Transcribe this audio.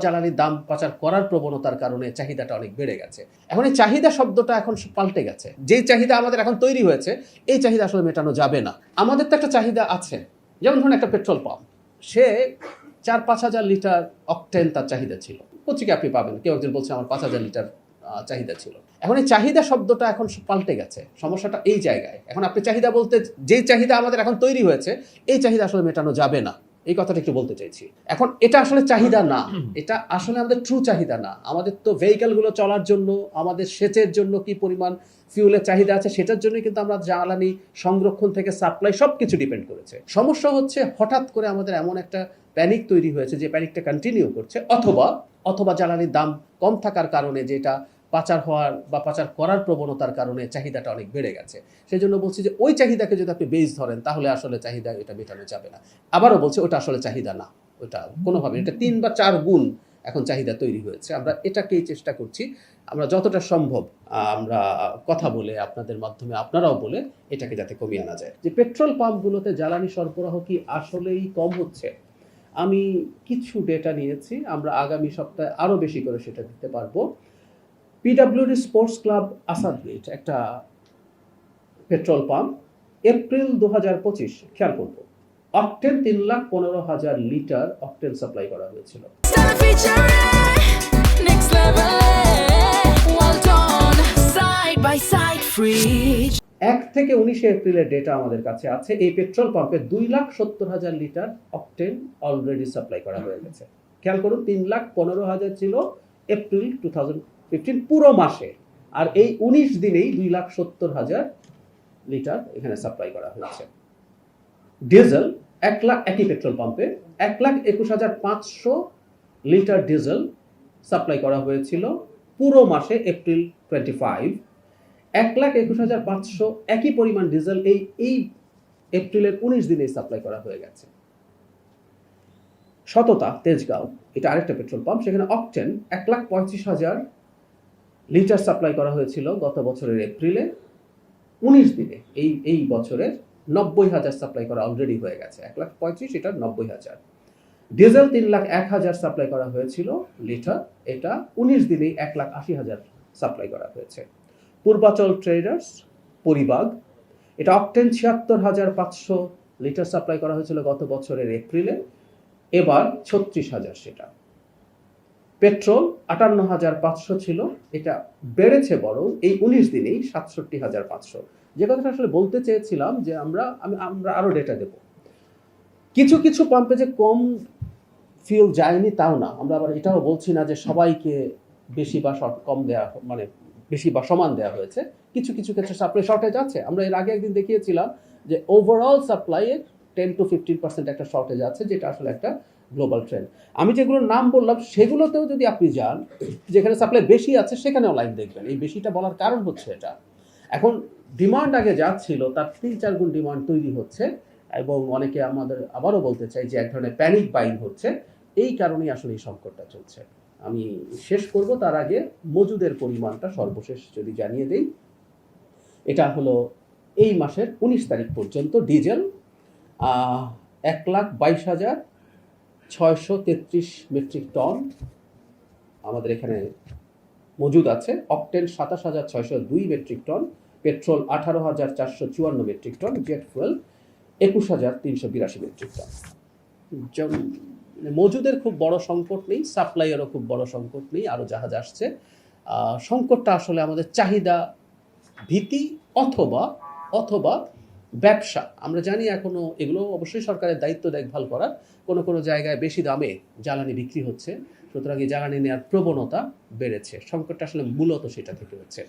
জ্বালানির দাম পাচার করার প্রবণতার কারণে চাহিদাটা অনেক বেড়ে গেছে। এখন এই চাহিদা শব্দটা এখন পাল্টে গেছে। যেই চাহিদা আমাদের এখন তৈরি হয়েছে, এই চাহিদা আসলে মেটানো যাবে না। আমাদের তো একটা চাহিদা আছে, যেমন ধরুন একটা পেট্রোল পাম্প, সে 4-5 হাজার লিটার অকটেন তার চাহিদা ছিল। পত্রিকা আপনি পাবেন, কেউ একজন বলছে আমার 5 হাজার লিটার চাহিদা ছিল। এখন এই চাহিদা শব্দটা এখন পাল্টে গেছে। সমস্যাটা এই জায়গায়। এখন আপনি চাহিদা বলতে যেই চাহিদা আমাদের এখন তৈরি হয়েছে, এই চাহিদা আসলে মেটানো যাবে না, এই কথাটা একটু বলতে চাইছি। এখন এটা আসলে চাহিদা না, এটা আসলে আমাদের ট্রু চাহিদা না। আমাদের তো ভেহিকেলগুলো চলার জন্য, আমাদের সেচের জন্য কি পরিমাণ ফিউলের চাহিদা আছে সেটার জন্যই কিন্তু আমরা জ্বালানি সংরক্ষণ থেকে সাপ্লাই সব কিছু ডিপেন্ড করেছে। সমস্যা হচ্ছে হঠাৎ করে আমাদের এমন একটা প্যানিক তৈরি হয়েছে যে প্যানিকটা কন্টিনিউ করছে, অথবা জ্বালানির দাম কম থাকার কারণে যেটা পাচার হওয়ার বা পাচার করার প্রবণতার কারণে চাহিদাটা অনেক বেড়ে গেছে। সেই জন্য বলছি যে ওই চাহিদাকে যদি আপনি বেস ধরেন তাহলে আসলে চাহিদা এটা মেটানো যাবে না। আবারও বলছি ওটা আসলে চাহিদা না, ওটা কোনোভাবে, এটা 3 বা 4 গুণ এখন চাহিদা তৈরি হয়েছে। আমরা এটাকেই চেষ্টা করছি, আমরা যতটা সম্ভব আমরা কথা বলে আপনাদের মাধ্যমে আপনারাও বলে এটাকে যাতে কমিয়ে আনা যায়। যে পেট্রোল পাম্পগুলোতে জ্বালানি সরবরাহ কি আসলেই কম হচ্ছে, আমি কিছু ডেটা নিয়েছি, আমরা আগামী সপ্তাহে আরও বেশি করে সেটা দিতে পারবো। পিডব্লিউডি স্পোর্টস ক্লাব আসাদগেট একটা পেট্রোল পাম্প, এপ্রিল 2025, খেয়াল করবো, অকটেন 3,15,000 লিটার অকটেন সাপ্লাই করা হয়েছিল। 1 থেকে 19 এপ্রিলের ডেটা আমাদের কাছে আছে। এই পেট্রোল পাম্পে 2,70,000 লিটার অকটেন অলরেডি সাপ্লাই করা হয়ে গেছে। খেয়াল করুন, 3,15,000 ছিল এপ্রিল 2015 পুরো মাসে, আর এই 19 দিনেই 2,70,000 লিটার এখানে সাপ্লাই করা হয়েছে। ডিজেল 1 লাখ, একই পেট্রোল পাম্পে 1,21,500 লিটার ডিজেল সাপ্লাই করা হয়েছিল পুরো মাসে এপ্রিল 25। 1,21,500 একই পরিমাণ ডিজেল এই এপ্রিলের 19 দিনে সাপ্লাই করা হয়ে গেছে। সততা তেজগাঁও, এটা আরেকটা পেট্রোল পাম্প, সেখানে অকটেন 1,35,000 লিটার সাপ্লাই করা হয়েছিল গত বছরের এপ্রিলে। 19 দিনে এই বছরের 90,000 সাপ্লাই করা অলরেডি হয়ে গেছে। 1,35,000, এটা 90,000। ডিজেল 3,01,000 সাপ্লাই করা হয়েছিল লিটার, এটা 19 দিনেই 1,80,000 সাপ্লাই করা হয়েছে। পূর্বাচল ট্রেডার্স পরিবাগ, এটা অকটেন 76,500 লিটার সাপ্লাই করা হয়েছিল গত বছরের এপ্রিলে, এবার 36,000 সেটা। পেট্রোল 58,500 ছিল, এটা বেড়েছে বরং এই 19 দিনেই 67,500। যে কথাটা আসলে বলতে চেয়েছিলাম যে আমরা আরো ডেটা দেব। কিছু কিছু পাম্পে যে কম ফিউল যায়নি তাও না, আমরা আবার এটাও বলছি না যে সবাইকে বেশি বা কম দেওয়া, মানে বেশি বা সমান দেওয়া হয়েছে। কিছু কিছু ক্ষেত্রে সাপ্লাই শর্টেজ আছে। আমরা এর আগে একদিন দেখিয়েছিলাম যে ওভারঅল সাপ্লাইয়ের 10 to 15% একটা শর্টেজ আছে, যেটা আসলে একটা গ্লোবাল ট্রেন্ড। আমি যেগুলোর নাম বললাম সেগুলোতেও যদি আপনি যান, যেখানে সাপ্লাই বেশি আছে সেখানেও লাইন দেখবেন। এই বেশিটা বলার কারণ হচ্ছে এটা, এখন ডিমান্ড আগে যা ছিল তার 3-4 গুণ ডিমান্ড তৈরি হচ্ছে, এবং অনেকে আমাদের আবারও বলতে চাই যে এক ধরনের প্যানিক বাইং হচ্ছে। এই কারণেই আসলে এই সংকটটা চলছে। আমি শেষ করব তার আগে মজুদের পরিমাণটা সর্বশেষ যদি জানিয়ে দেই। এটা হলো এই মাসের 19 তারিখ পর্যন্ত ডিজেল 1,22,633 মেট্রিক টন আমাদের এখানে মজুদ আছে। Octane 27,602 metric tonne, petrol 18,454 metric tonne, jet fuel 21,382 metric tonne. মজুদের খুব বড় সংকট নেই, সাপ্লাইয়েরও খুব বড় সংকট নেই, আরও জাহাজ আসছে। সংকটটা আসলে আমাদের চাহিদা ভীতি অথবা ব্যবসা। আমরা জানি এখনো এগুলো অবশ্যই সরকারের দায়িত্ব দেখভাল করার, কোনো জায়গায় বেশি দামে জ্বালানি বিক্রি হচ্ছে, সুতরাং এই জ্বালানি নেওয়ার প্রবণতা বেড়েছে। সংকটটা আসলে মূলত সেটা থেকে হচ্ছে।